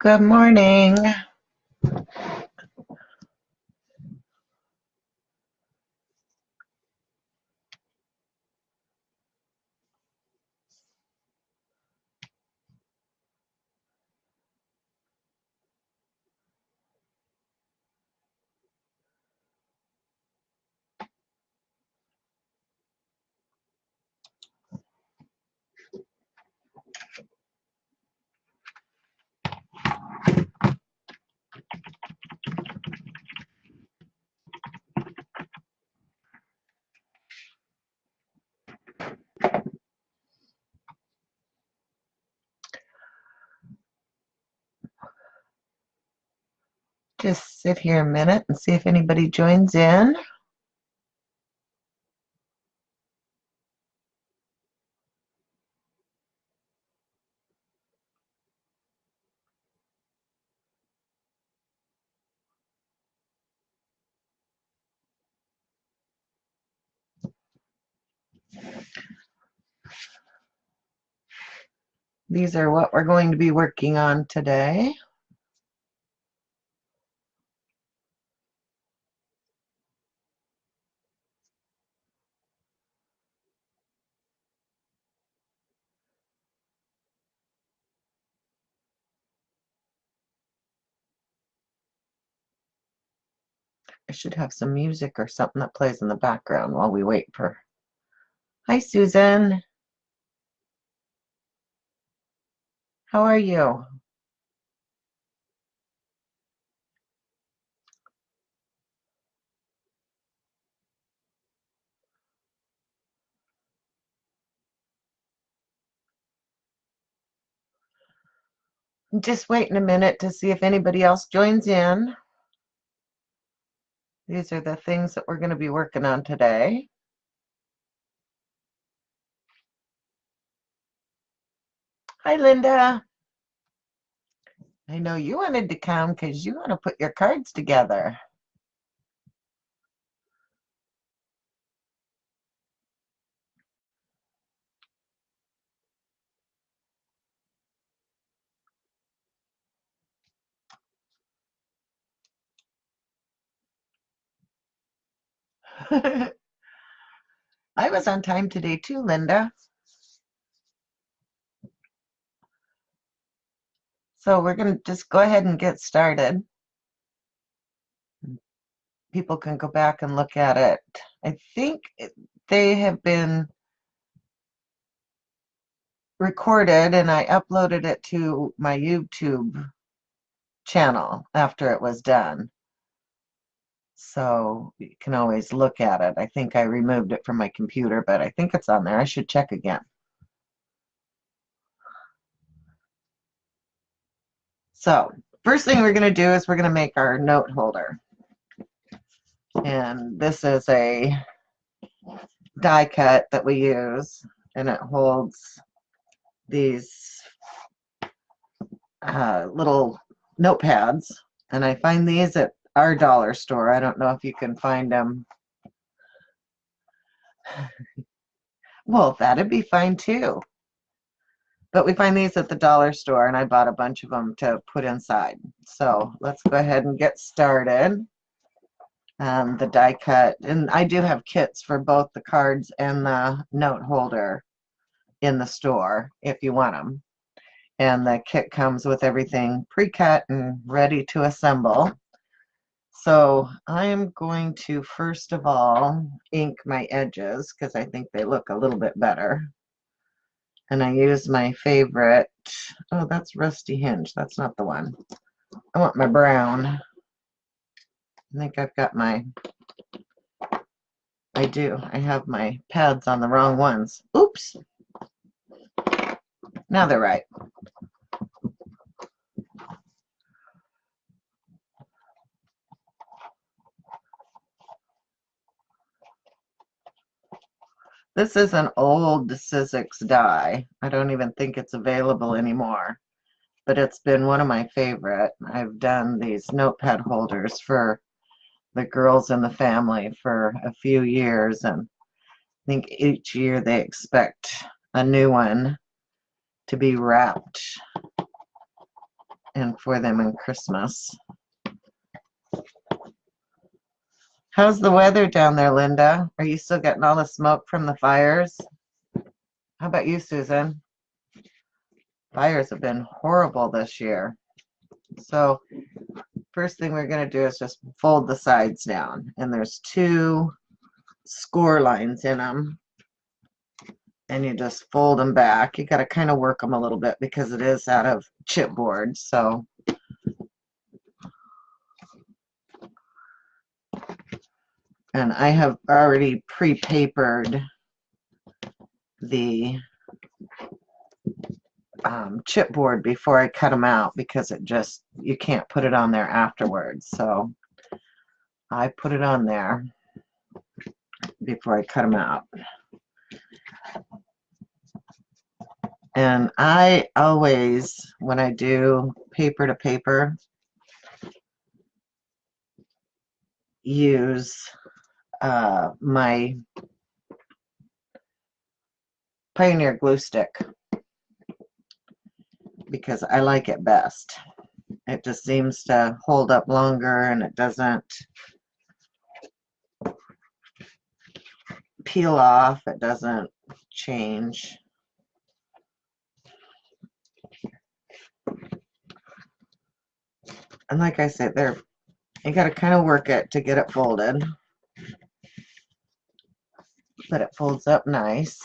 Good morning. Just sit here a minute and see if anybody joins in. These are what we're going to be working on today. I should have some music or something that plays in the background while we wait for. Hi, Susan. How are you? I'm just waiting a minute to see if anybody else joins in. These are the things that we're going to be working on today. Hi, Linda. I know you wanted to come because you want to put your cards together. I was on time today too, Linda. So we're going to just go ahead and get started. People can go back and look at it. I think they have been recorded and I uploaded it to my YouTube channel after it was done. So you can always look at it. I think I removed it from my computer, but I think it's on there. I should check again. So first thing we're going to do is we're going to make our note holder. And this is a die cut that we use, and it holds these little notepads, and I find these at our dollar store. I don't know if you can find them. Well, that'd be fine too. But we find these at the dollar store, and I bought a bunch of them to put inside. So let's go ahead and get started. The die cut, and I do have kits for both the cards and the note holder in the store if you want them. And the kit comes with everything pre-cut and ready to assemble. So I'm going to first of all ink my edges because I think they look a little bit better. And I use my favorite, oh, that's Rusty Hinge. That's not the one. I want my brown. I think I've got my, I do. I have my pads on the wrong ones. Oops. Now they're right. This is an old Sizzix die. I don't even think it's available anymore, but it's been one of my favorite. I've done these notepad holders for the girls in the family for a few years, and I think each year they expect a new one to be wrapped and for them in Christmas. How's the weather down there, Linda? Are you still getting all the smoke from the fires? How about you, Susan? Fires have been horrible this year. So first thing we're going to do is just fold the sides down. And there's 2 score lines in them. And you just fold them back. You got to kind of work them a little bit because it is out of chipboard. So and I have already pre-papered the chipboard before I cut them out because it just, you can't put it on there afterwards. So I put it on there before I cut them out. And I always, when I do paper to paper, use my Pioneer glue stick because I like it best. It just seems to hold up longer and it doesn't peel off. It doesn't change. And like I said, you got to kind of work it to get it folded. But it folds up nice.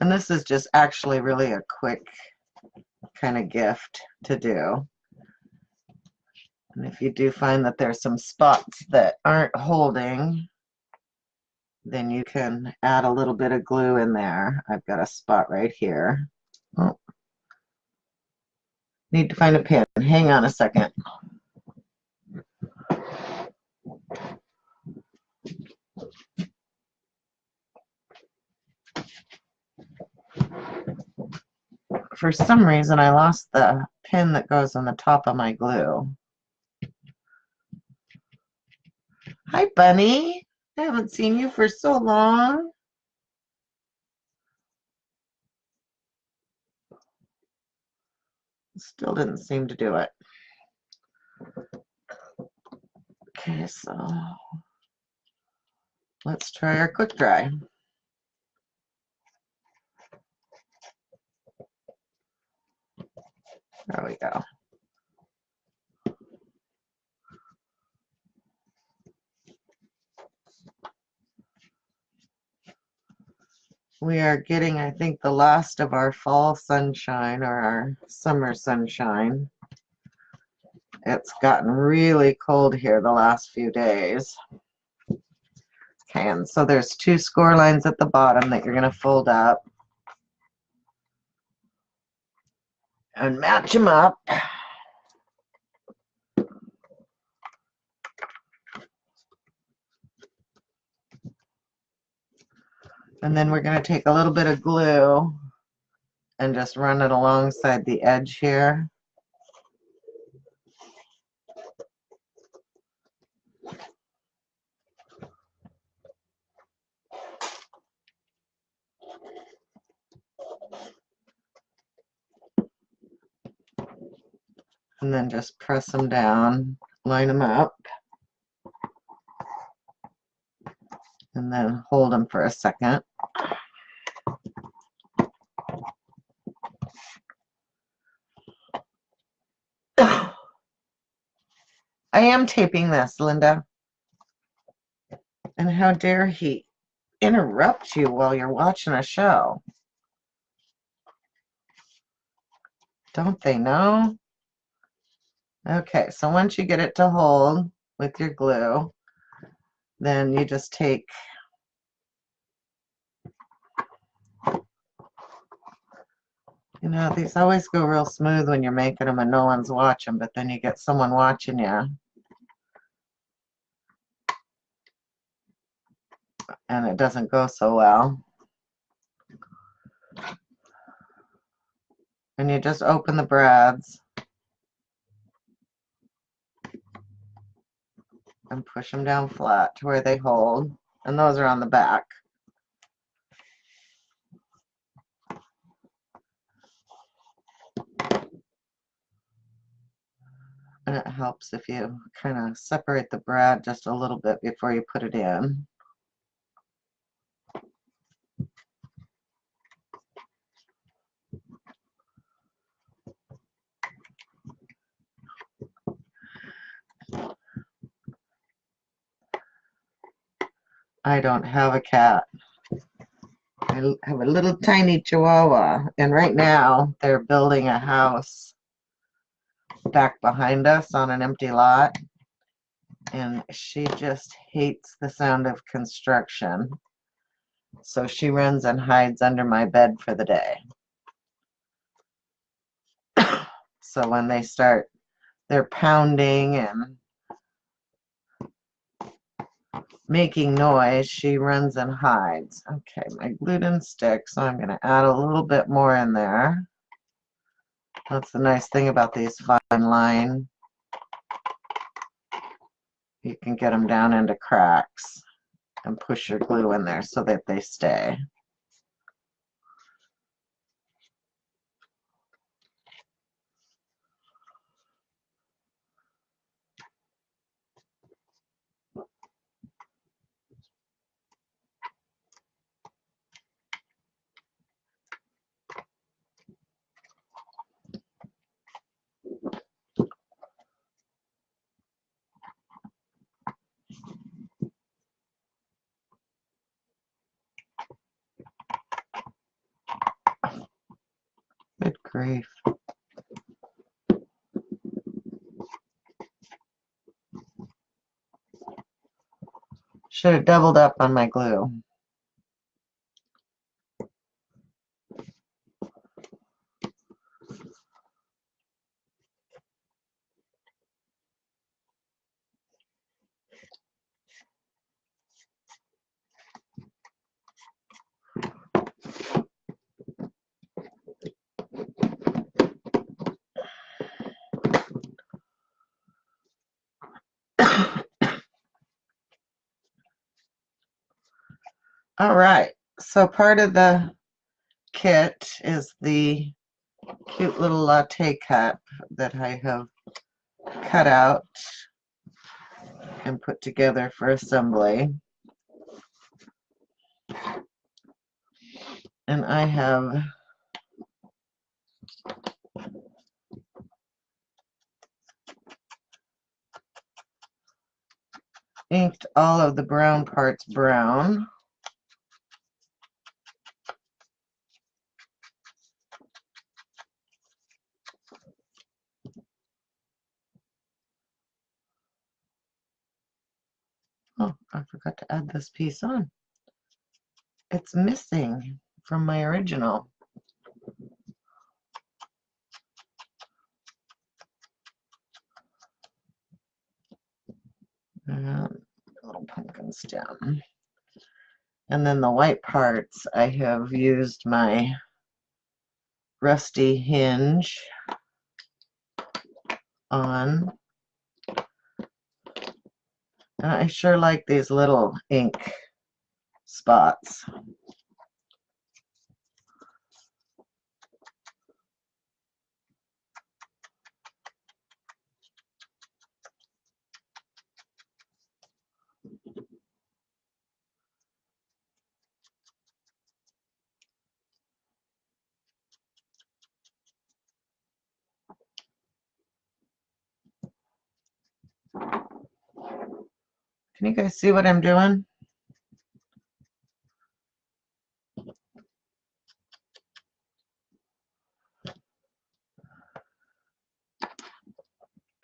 And this is just actually really a quick kind of gift to do. And if you do find that there's some spots that aren't holding, then you can add a little bit of glue in there. I've got a spot right here. Oh. Need to find a pin. Hang on a second. For some reason, I lost the pin that goes on the top of my glue. Hi, Bunny. I haven't seen you for so long. Still didn't seem to do it. Okay, so let's try our quick dry. There we go. We are getting, I think, the last of our fall sunshine or our summer sunshine. It's gotten really cold here the last few days. Okay, and so there's 2 score lines at the bottom that you're going to fold up and match them up. And then we're going to take a little bit of glue and just run it alongside the edge here. And then just press them down, line them up, and then hold them for a second. I am taping this, Linda. And how dare he interrupt you while you're watching a show? Don't they know? Okay, so once you get it to hold with your glue, then you just take these always go real smooth when you're making them and no one's watching, but then you get someone watching you. And it doesn't go so well. And you just open the brads and push them down flat to where they hold. And those are on the back. And it helps if you kind of separate the brad just a little bit before you put it in. I don't have a cat. I have a little tiny chihuahua, and right now they're building a house back behind us on an empty lot, and she just hates the sound of construction. So she runs and hides under my bed for the day. So when they start, they're pounding and making noise, she runs and hides. Okay, my gluten sticks, so I'm going to add a little bit more in there. That's the nice thing about these fine line. You can get them down into cracks and push your glue in there so that they stay. Good grief. Should have doubled up on my glue. All right, so part of the kit is the cute little latte cup that I have cut out and put together for assembly. And I have inked all of the brown parts brown. Oh, I forgot to add this piece on. It's missing from my original. Little pumpkin stem. And then the white parts, I have used my rusty hinge on. And I sure like these little ink spots. Can you guys see what I'm doing?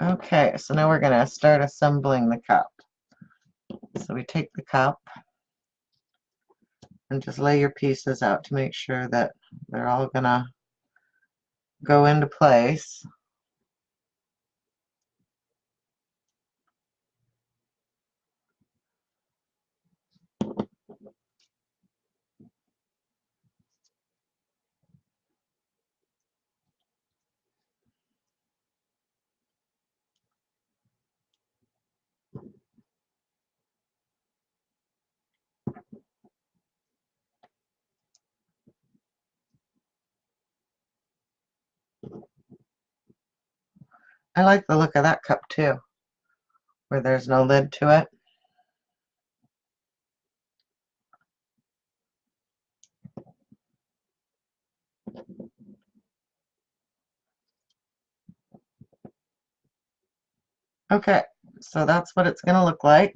Okay, so now we're going to start assembling the cup. So we take the cup and just lay your pieces out to make sure that they're all going to go into place. I like the look of that cup too, where there's no lid to it. Okay, so that's what it's going to look like.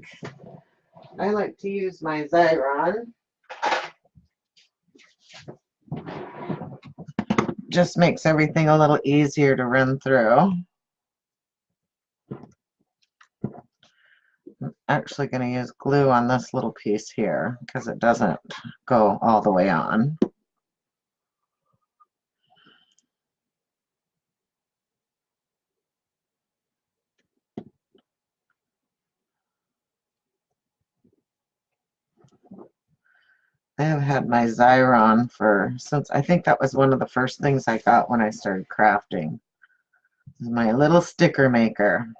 I like to use my Xyron. Just makes everything a little easier to run through. I'm actually going to use glue on this little piece here because it doesn't go all the way on. I have had my Xyron since I think that was one of the first things I got when I started crafting. This is my little sticker maker.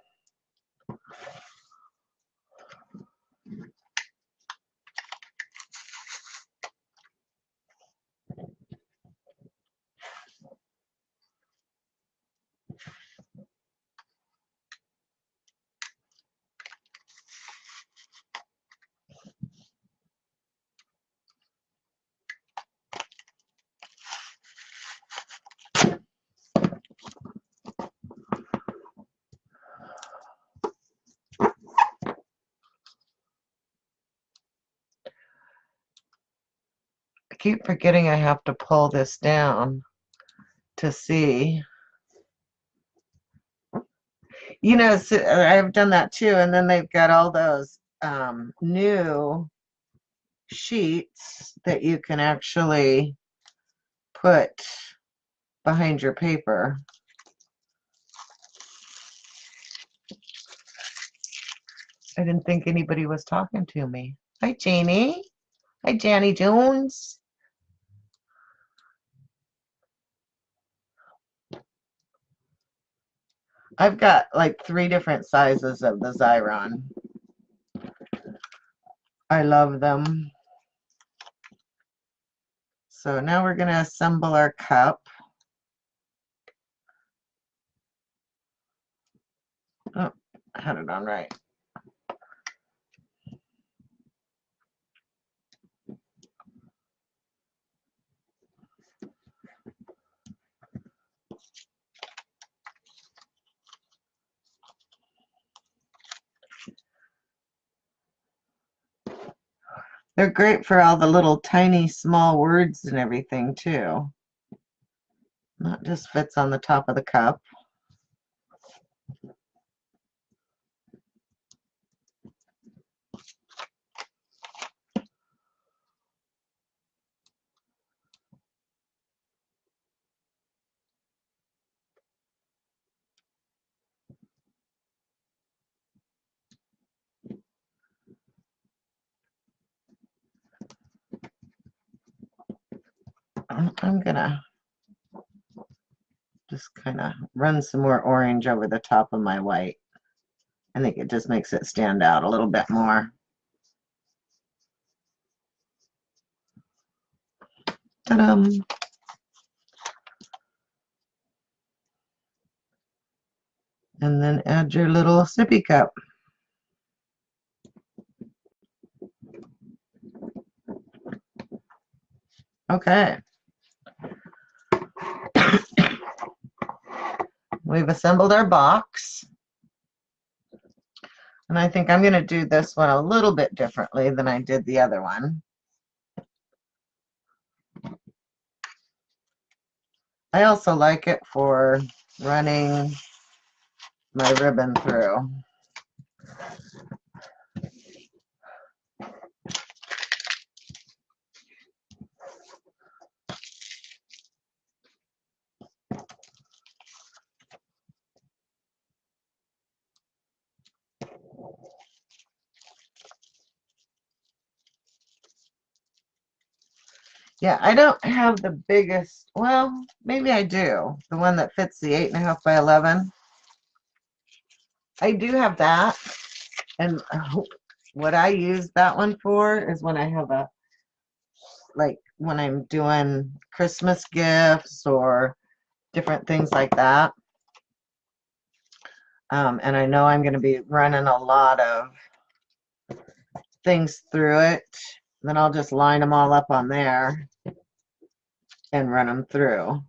I keep forgetting I have to pull this down to see. You know, so I've done that too, and then they've got all those new sheets that you can actually put behind your paper. I didn't think anybody was talking to me. Hi, Janie. Hi, Janny Jones. I've got like 3 different sizes of the Xyron. I love them. So now we're going to assemble our cup. Oh, I had it on right. They're great for all the little tiny small words and everything too. That just fits on the top of the cup. I'm gonna just kind of run some more orange over the top of my white. I think it just makes it stand out a little bit more. Ta-dum! And then add your little sippy cup. Okay. We've assembled our box. And I think I'm going to do this one a little bit differently than I did the other one. I also like it for running my ribbon through. Yeah, I don't have the biggest, well, maybe I do. The one that fits the 8.5 by 11. I do have that. And what I use that one for is when I have like when I'm doing Christmas gifts or different things like that. And I know I'm going to be running a lot of things through it. Then I'll just line them all up on there and run them through.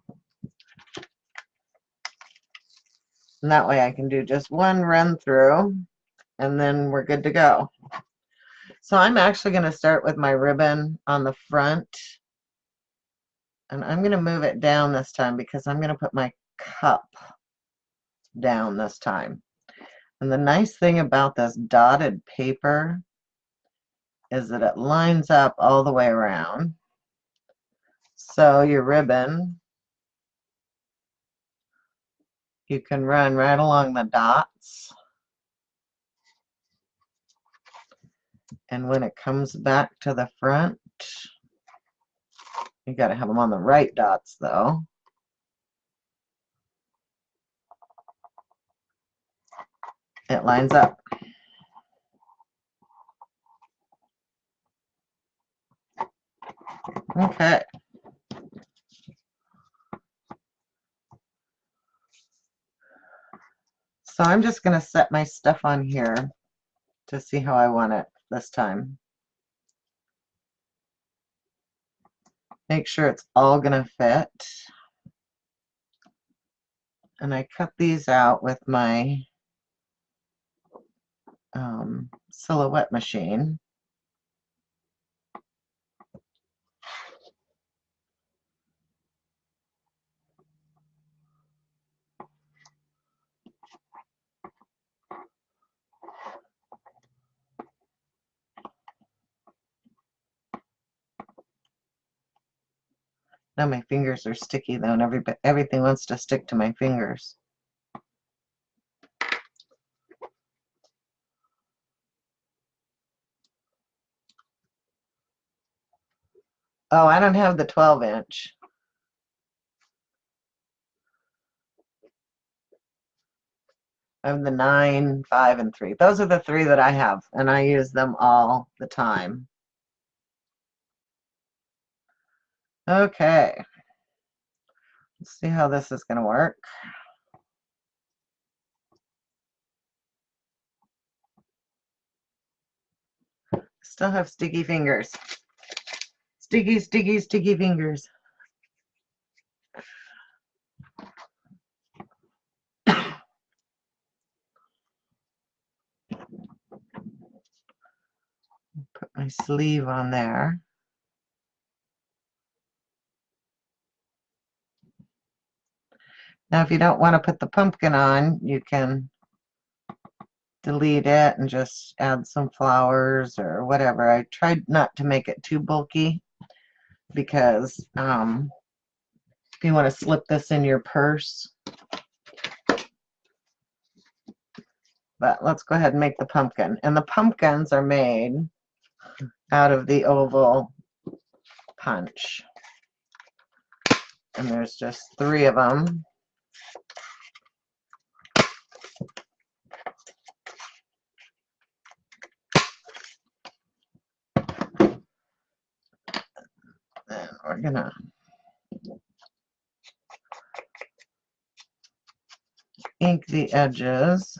And that way I can do just one run through and then we're good to go. So I'm actually going to start with my ribbon on the front. And I'm going to move it down this time because I'm going to put my cup down this time. And the nice thing about this dotted paper is that it lines up all the way around. So your ribbon, you can run right along the dots. And when it comes back to the front, you got to have them on the right dots though. It lines up. Okay. So I'm just going to set my stuff on here to see how I want it this time. Make sure it's all going to fit. And I cut these out with my silhouette machine. Now my fingers are sticky though, and everything wants to stick to my fingers. Oh, I don't have the 12-inch. I have the 9, 5, and 3. Those are the 3 that I have, and I use them all the time. Okay. Let's see how this is going to work. Still have sticky fingers. Sticky, sticky, sticky fingers. Put my sleeve on there. Now, if you don't want to put the pumpkin on, you can delete it and just add some flowers or whatever. I tried not to make it too bulky because if you want to slip this in your purse. But let's go ahead and make the pumpkin. And the pumpkins are made out of the oval punch. And there's just 3 of them. And we're gonna ink the edges.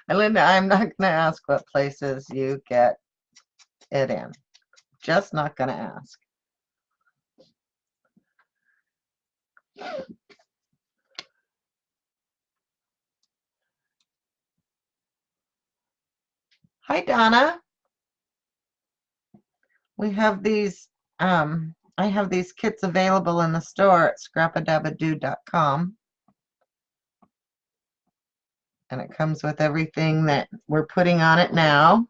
Linda, I'm not going to ask what places you get it in. Just not going to ask. Hi, Donna. We have these, I have these kits available in the store at scrapadabadoo.com. And it comes with everything that we're putting on it now.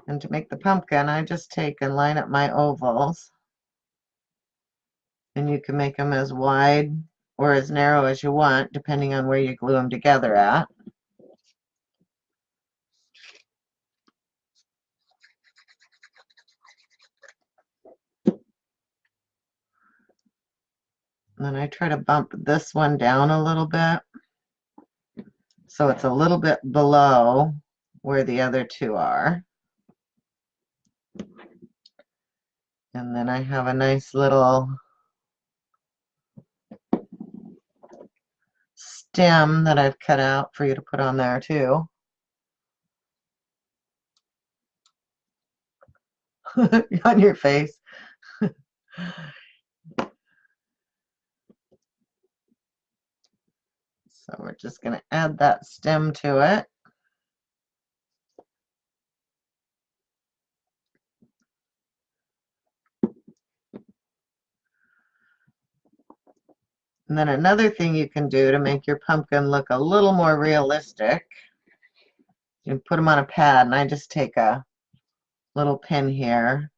And to make the pumpkin, I just take and line up my ovals. And you can make them as wide or as narrow as you want, depending on where you glue them together at. And then I try to bump this one down a little bit so it's a little bit below where the other two are. And then I have a nice little stem that I've cut out for you to put on there too. On your face. So we're just going to add that stem to it. And then another thing you can do to make your pumpkin look a little more realistic, you put them on a pad, and I just take a little pin here,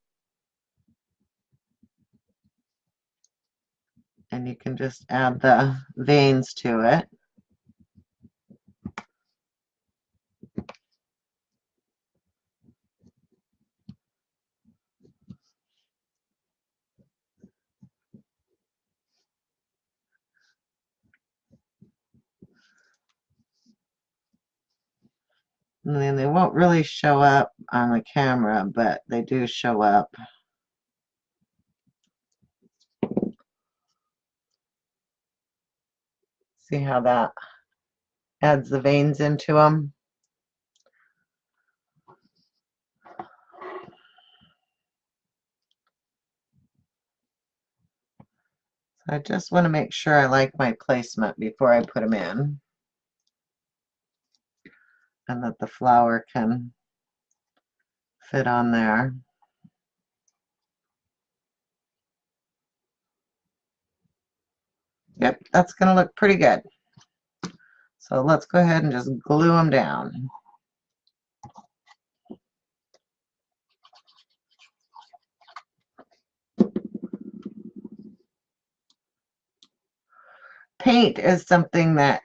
and you can just add the veins to it. And then they won't really show up on the camera, but they do show up. See how that adds the veins into them? So I just want to make sure I like my placement before I put them in, and that the flower can fit on there. Yep, that's going to look pretty good. So let's go ahead and just glue them down. Paint is something that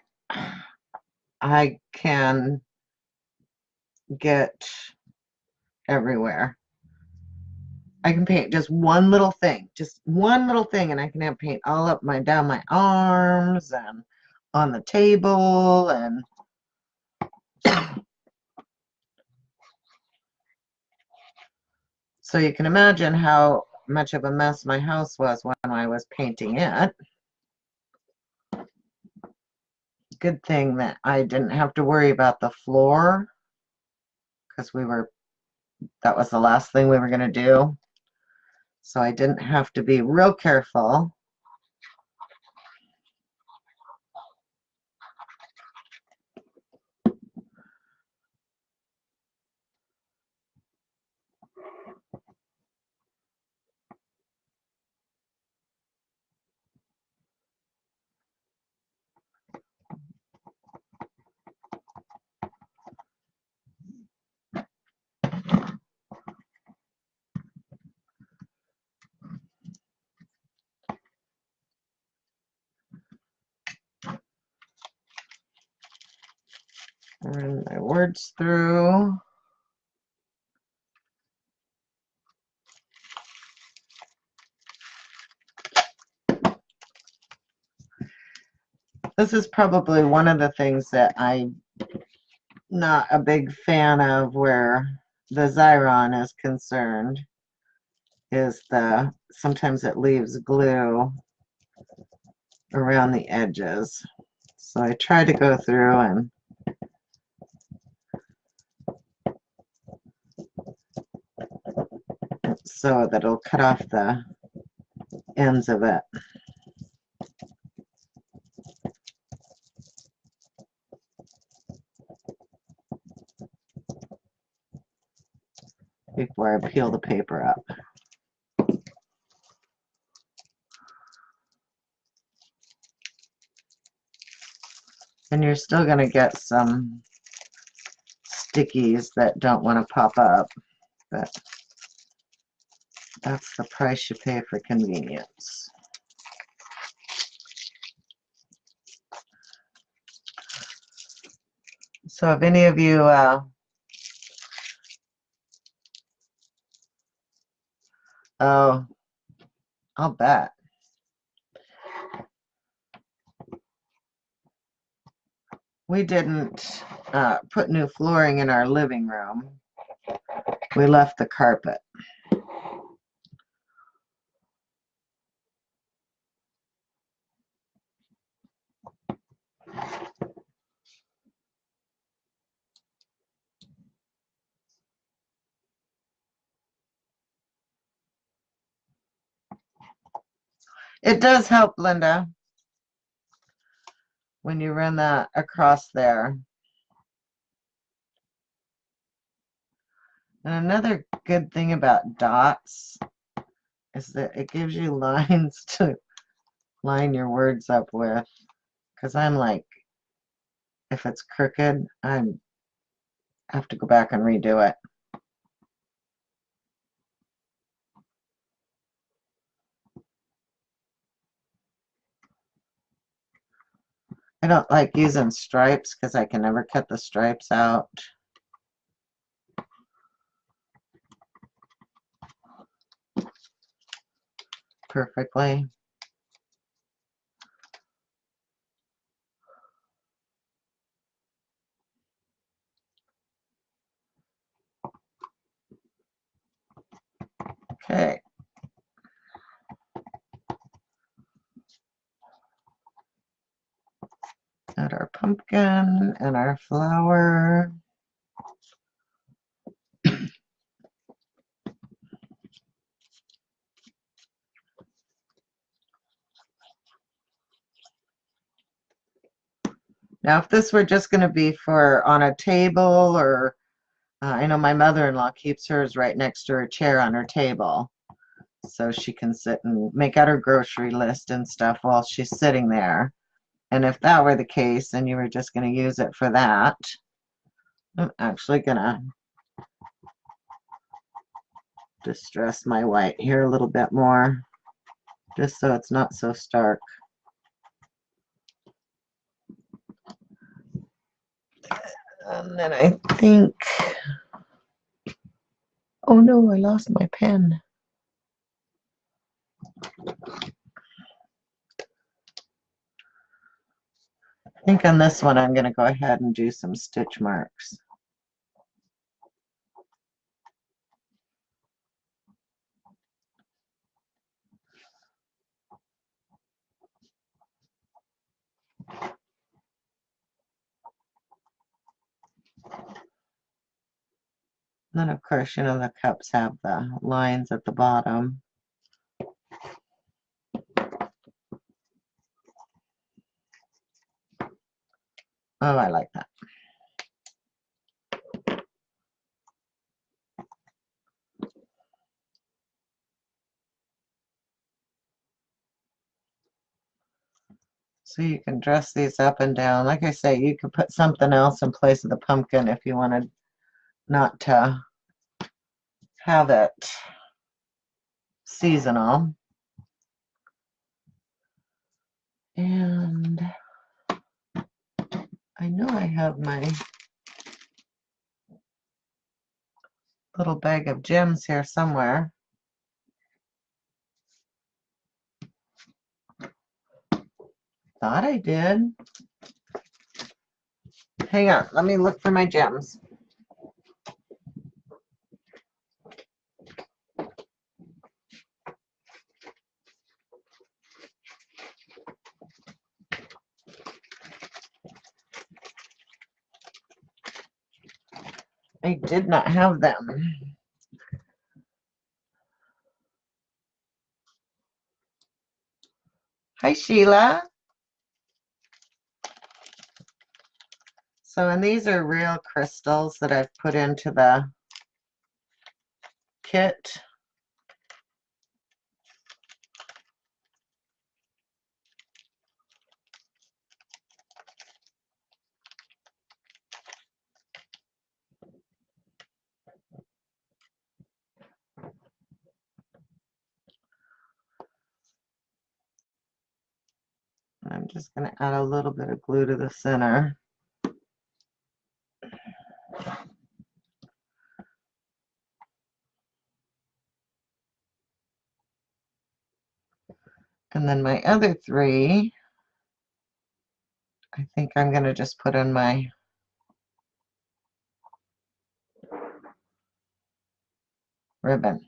I can get everywhere. I can paint just one little thing, and I can have paint all up down my arms and on the table, and so you can imagine how much of a mess my house was when I was painting it. Good thing that I didn't have to worry about the floor, because that was the last thing we were going to do. So I didn't have to be real careful. Run my words through. This is probably one of the things that I'm not a big fan of where the Xyron is concerned, is sometimes it leaves glue around the edges. So I try to go through and so that it'll cut off the ends of it. Before I peel the paper up. And you're still going to get some stickies that don't want to pop up, but that's the price you pay for convenience. So if any of you oh, I'll bet. we didn't put new flooring in our living room. We left the carpet. It does help, Linda, when you run that across there. And another good thing about dots is that it gives you lines to line your words up with. Because I'm like, if it's crooked, I have to go back and redo it. I don't like using stripes because I can never cut the stripes out perfectly. Okay. Add our pumpkin and our flower. Now, if this were just going to be for on a table, or I know my mother-in-law keeps hers right next to her chair on her table, so she can sit and make out her grocery list and stuff while she's sitting there. And if that were the case and you were just going to use it for that, I'm actually going to distress my white here a little bit more, just so it's not so stark. And then I think, oh no, I lost my pen. I think on this one I'm going to go ahead and do some stitch marks. Then, of course, you know, the cups have the lines at the bottom. Oh, I like that. So you can dress these up and down. Like I say, you could put something else in place of the pumpkin if you wanted not to have it seasonal. And I know I have my little bag of gems here somewhere. Thought I did. Hang on, let me look for my gems. I did not have them. Hi, Sheila. So, and these are real crystals that I've put into the kit. I'm just going to add a little bit of glue to the center. And then my other three, I think I'm going to just put in my ribbon.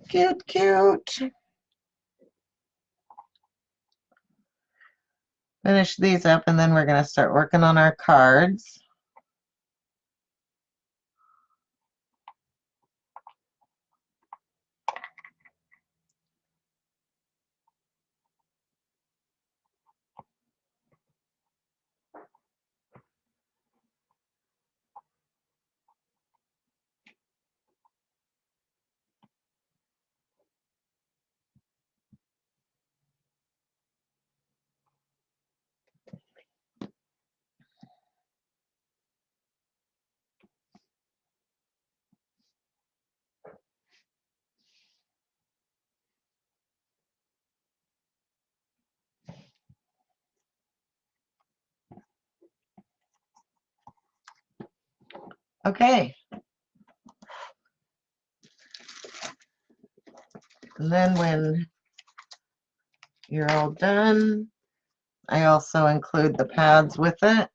Cute, cute. Finish these up, and then we're going to start working on our cards. Okay. And then when you're all done, I also include the pads with it.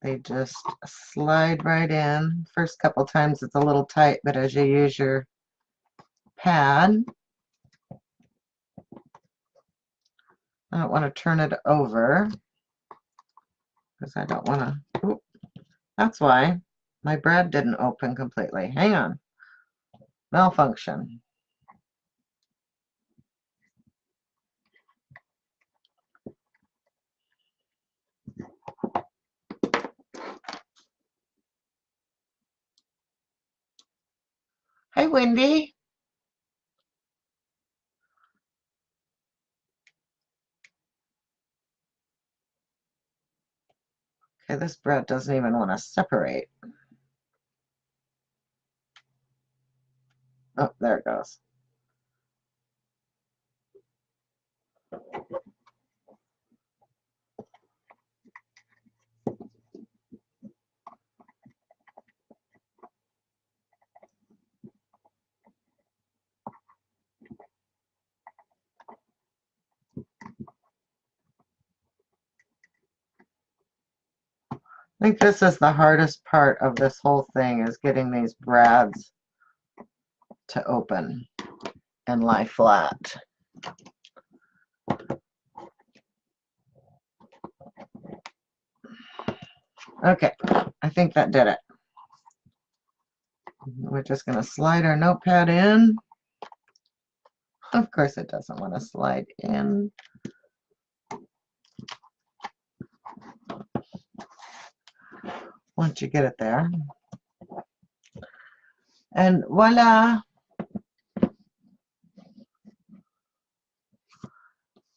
They just slide right in. First couple times it's a little tight, but as you use your pad, I don't want to turn it over because I don't want to. That's why my brad didn't open completely. Hang on. Malfunction. Hi, Wendy. Okay, this brad doesn't even want to separate. Oh, there it goes. I think this is the hardest part of this whole thing, is getting these brads to open and lie flat. Okay, I think that did it. We're just going to slide our notepad in. Of course it doesn't want to slide in. Once you get it there. And voila!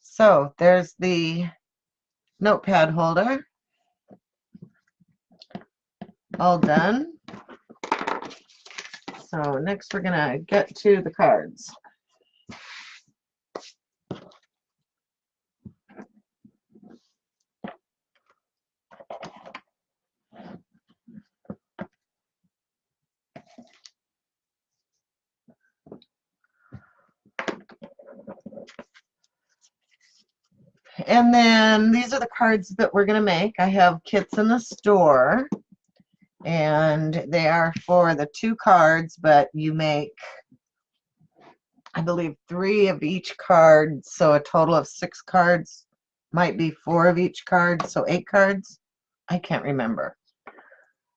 So there's the notepad holder. All done. So next we're going to get to the cards. And then these are the cards that we're going to make. I have kits in the store, and they are for the 2 cards, but you make, I believe, 3 of each card, so a total of 6 cards. Might be 4 of each card, so 8 cards. I can't remember.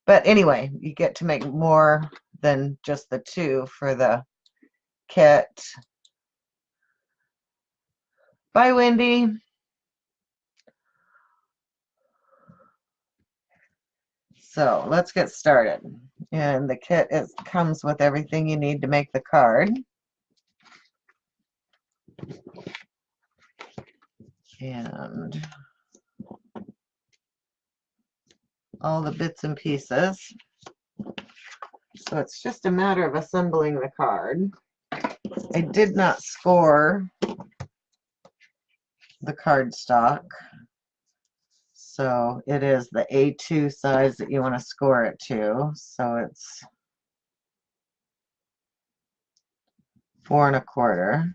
But anyway, you get to make more than just the 2 for the kit. Bye, Wendy. So let's get started. And the kit comes with everything you need to make the card. And all the bits and pieces. So it's just a matter of assembling the card. I did not score the cardstock, so it is the A2 size that you want to score it to. So it's 4 1/4.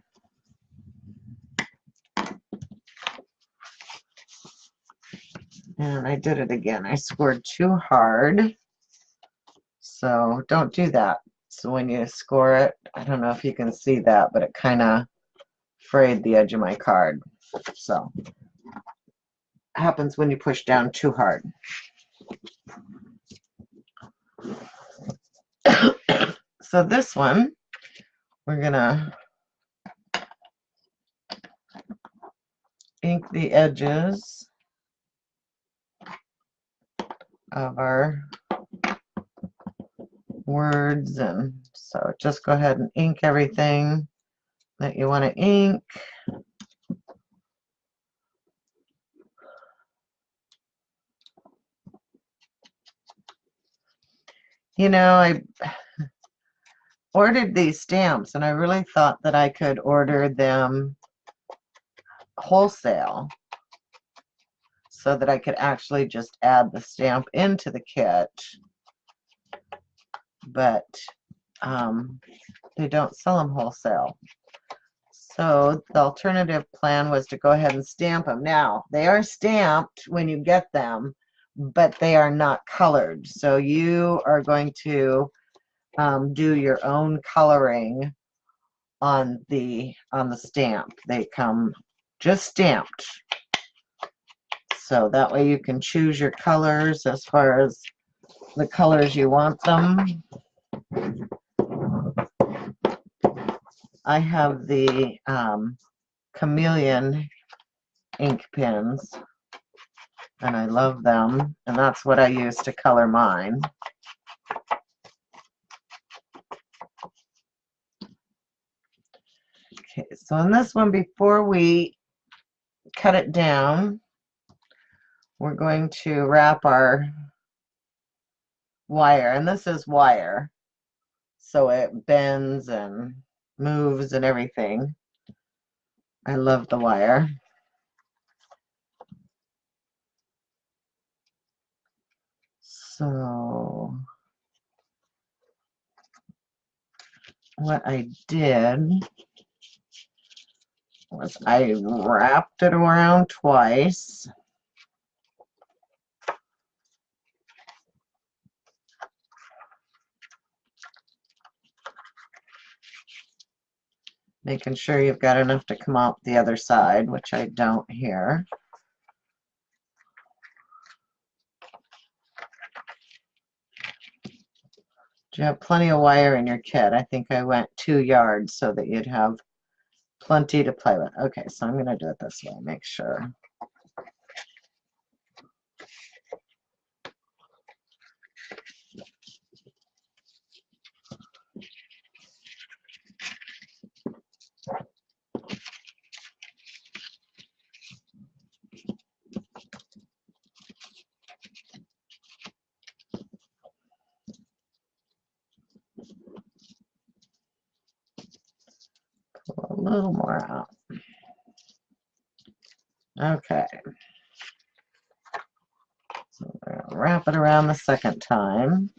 And I did it again. I scored too hard. So don't do that. So when you score it, I don't know if you can see that, but it kind of frayed the edge of my card. So happens when you push down too hard. So this one, we're gonna ink the edges of our words, and so just go ahead and ink everything that you want to ink. You know, I ordered these stamps and I really thought that I could order them wholesale so that I could actually just add the stamp into the kit, but they don't sell them wholesale. So the alternative plan was to go ahead and stamp them. Now, they are stamped when you get them, but they are not colored. So you are going to do your own coloring on the stamp. They come just stamped. So that way you can choose your colors as far as the colors you want them. I have the Chameleon ink pens, and I love them, and that's what I use to color mine. Okay, so in this one, before we cut it down, we're going to wrap our wire, and this is wire, so it bends and moves and everything. I love the wire. So what I did was I wrapped it around twice. Making sure you've got enough to come out the other side, which I don't here. Do you have plenty of wire in your kit? I think I went 2 yards so that you'd have plenty to play with. Okay, so I'm going to do it this way, make sure. Pull a little more out. Okay. So we're going to wrap it around the second time.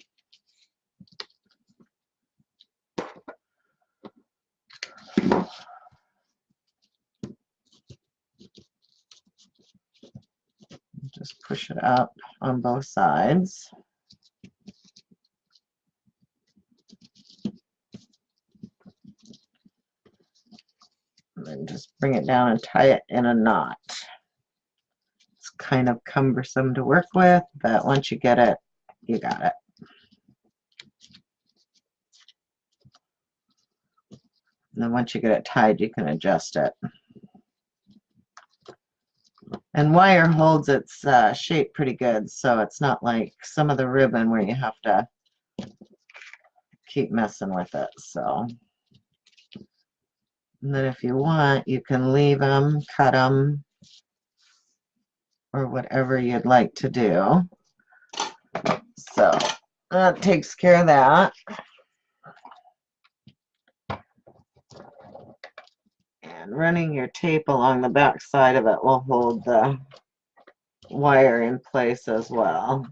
Just push it up on both sides. And then just bring it down and tie it in a knot. It's kind of cumbersome to work with, but once you get it, you got it. And then once you get it tied, you can adjust it. And wire holds its shape pretty good, so it's not like some of the ribbon where you have to keep messing with it. So, and then if you want, you can leave them, cut them, or whatever you'd like to do. So that takes care of that. And running your tape along the back side of it will hold the wire in place as well,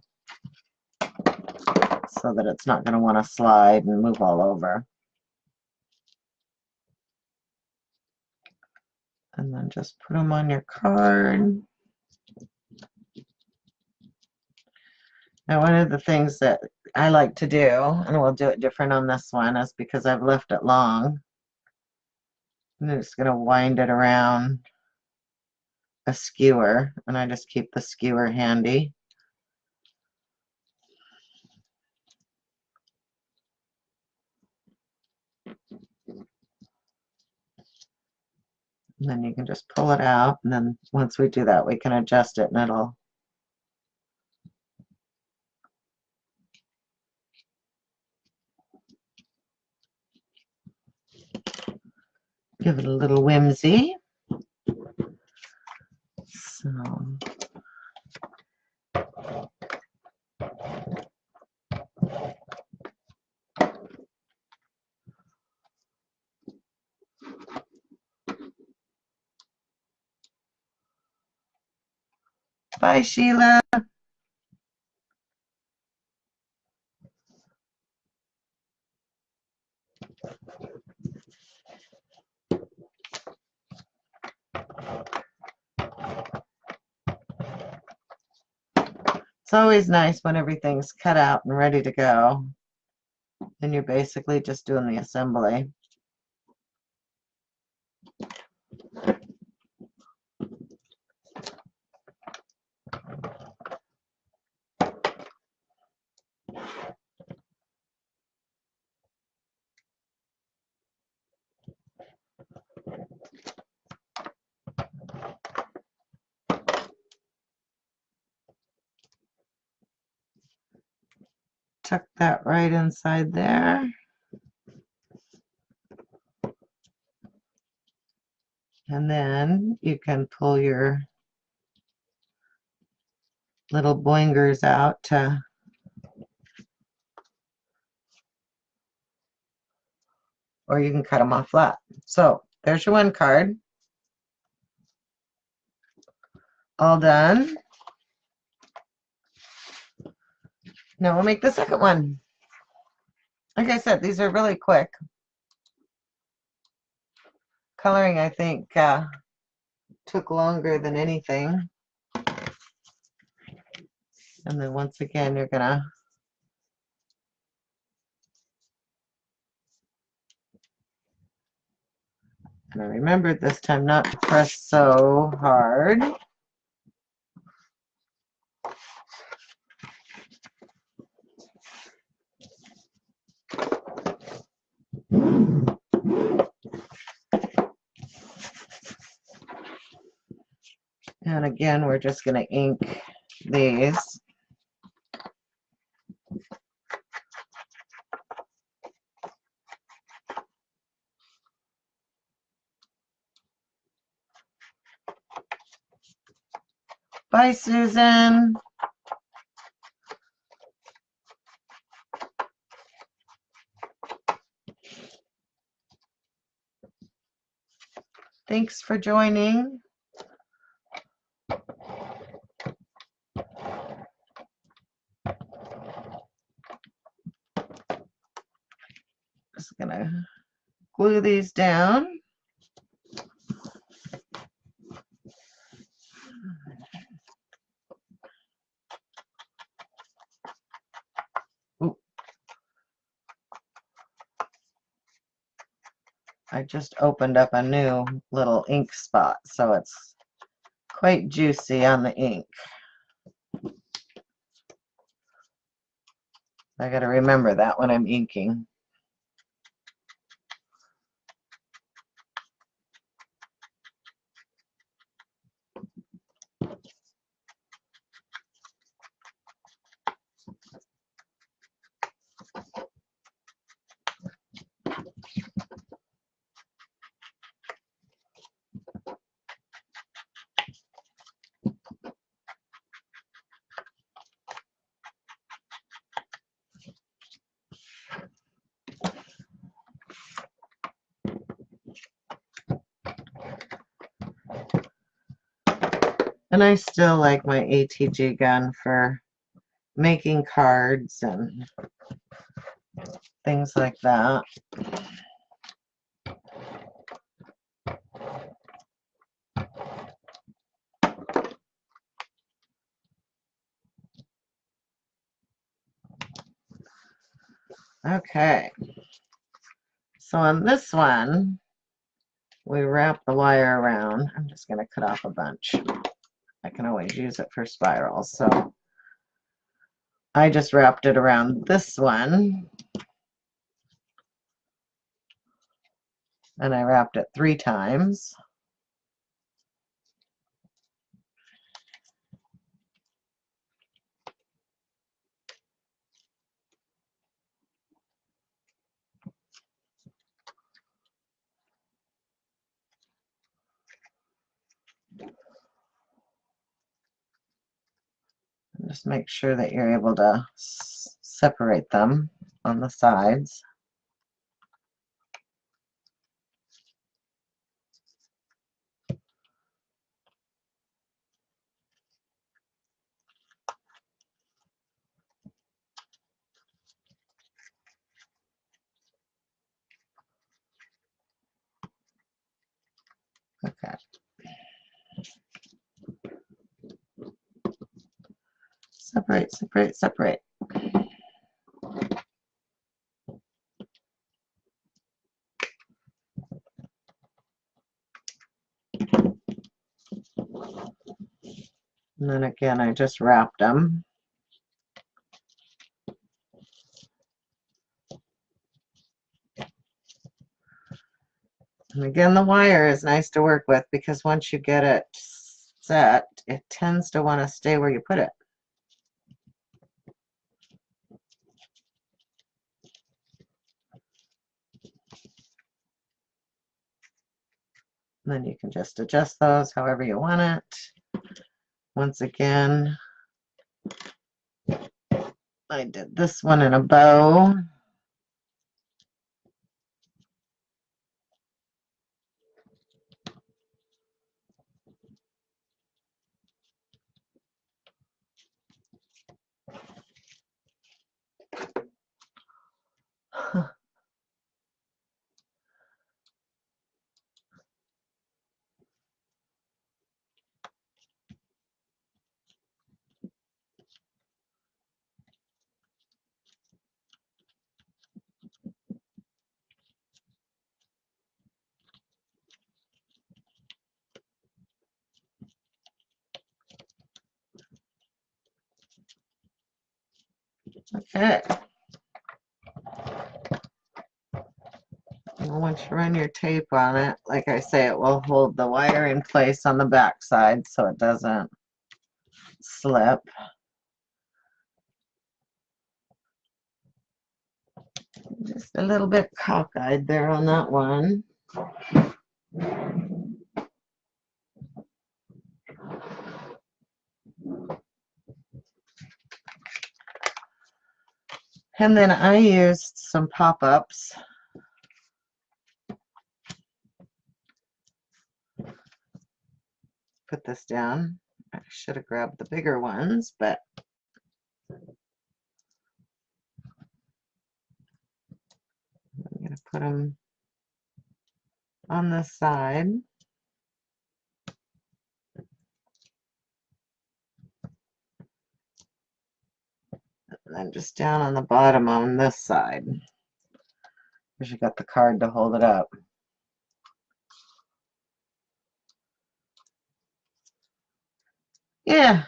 so that it's not going to want to slide and move all over. And then just put them on your card. Now, one of the things that I like to do, and we'll do it different on this one, is because I've left it long, I'm just going to wind it around a skewer, and I just keep the skewer handy. And then you can just pull it out, and then once we do that, we can adjust it, and it'll give it a little whimsy. So, bye, Sheila. It's always nice when everything's cut out and ready to go. And you're basically just doing the assembly. Tuck that right inside there. And then you can pull your little boingers out to or you can cut them off flat. So there's your one card. All done. Now we'll make the second one. Like I said, these are really quick. Coloring, I think, took longer than anything. And then once again, you're gonna and I remembered this time not to press so hard. And again, we're just going to ink these. Bye, Susan. Thanks for joining. Just gonna glue these down. Ooh. I just opened up a new little ink spot, so it's quite juicy on the ink. I got to remember that when I'm inking. And I still like my ATG gun for making cards and things like that. Okay. So on this one, we wrap the wire around. I'm just going to cut off a bunch. I can always use it for spirals. So I just wrapped it around this one. And I wrapped it 3 times. Just make sure that you're able to separate them on the sides. Okay. Separate, separate, separate. And then again, I just wrapped them. And again, the wire is nice to work with because once you get it set, it tends to want to stay where you put it. And then you can just adjust those however you want it. Once again, I did this one in a bow. Okay. And once you run your tape on it, like I say, it will hold the wire in place on the back side so it doesn't slip. Just a little bit cockeyed there on that one. And then I used some pop-ups. Put this down. I should have grabbed the bigger ones, but I'm going to put them on the side. And then just down on the bottom on this side. Because you got the card to hold it up. Yeah.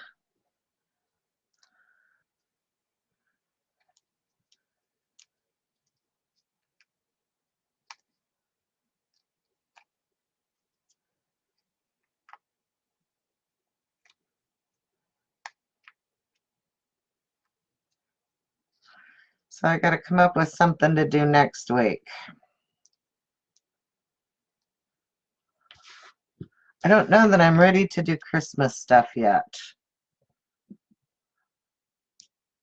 So I got to come up with something to do next week. I don't know that I'm ready to do Christmas stuff yet.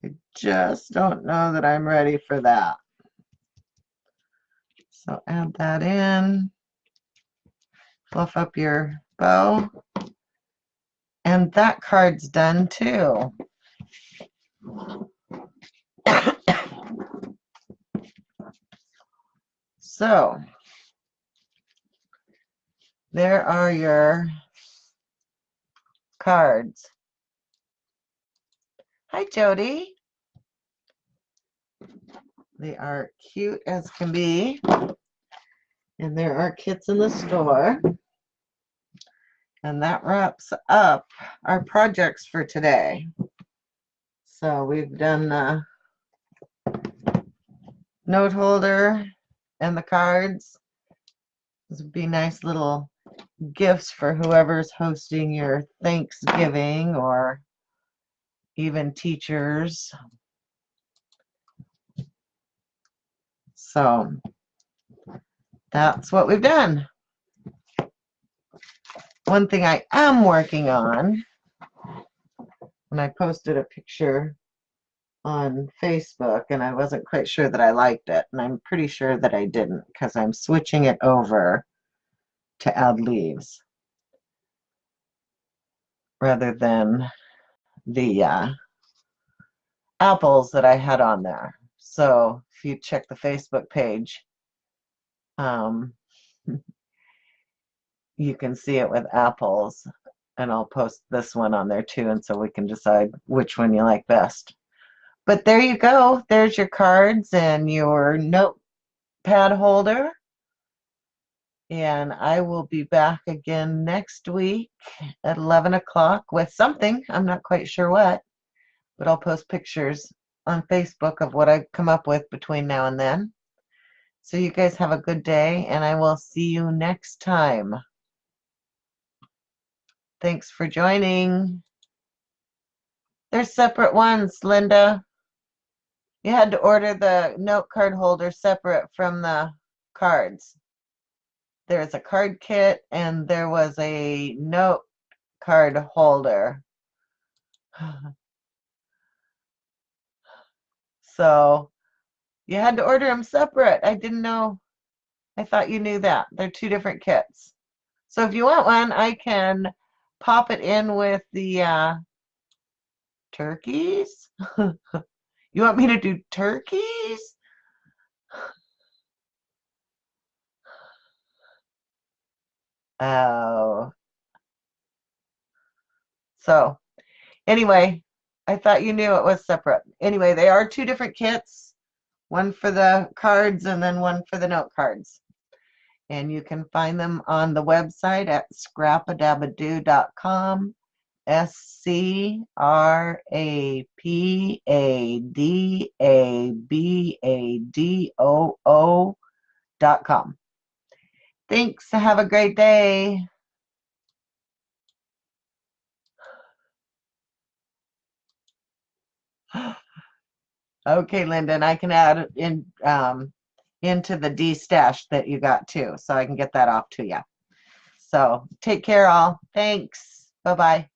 I just don't know that I'm ready for that. So add that in. Fluff up your bow. And that card's done too. So there are your cards. Hi, Jody. They are cute as can be. And there are kits in the store. And that wraps up our projects for today. So we've done the note holder and the cards. This would be nice little gifts for whoever's hosting your Thanksgiving or even teachers. So that's what we've done. One thing I am working on, and I posted a picture on Facebook, and I wasn't quite sure that I liked it, and I'm pretty sure that I didn't because I'm switching it over to add leaves rather than the apples that I had on there. So if you check the Facebook page, you can see it with apples, and I'll post this one on there too, and so we can decide which one you like best. But there you go. There's your cards and your notepad holder. And I will be back again next week at 11 o'clock with something. I'm not quite sure what, but I'll post pictures on Facebook of what I've come up with between now and then. So you guys have a good day, and I will see you next time. Thanks for joining. They're separate ones, Linda. You had to order the note card holder separate from the cards. There's a card kit and there was a note card holder. So you had to order them separate. I didn't know. I thought you knew that. They're two different kits. So if you want one, I can pop it in with the turkeys. You want me to do turkeys? Oh. So anyway, I thought you knew it was separate. Anyway, they are two different kits, one for the cards and then one for the note cards. And you can find them on the website at scrapadabadoo.com, scrapadabadoo.com. Thanks. Have a great day. Okay, Linda, and I can add it in into the D stash that you got too, so I can get that off to you. So take care, all. Thanks. Bye-bye.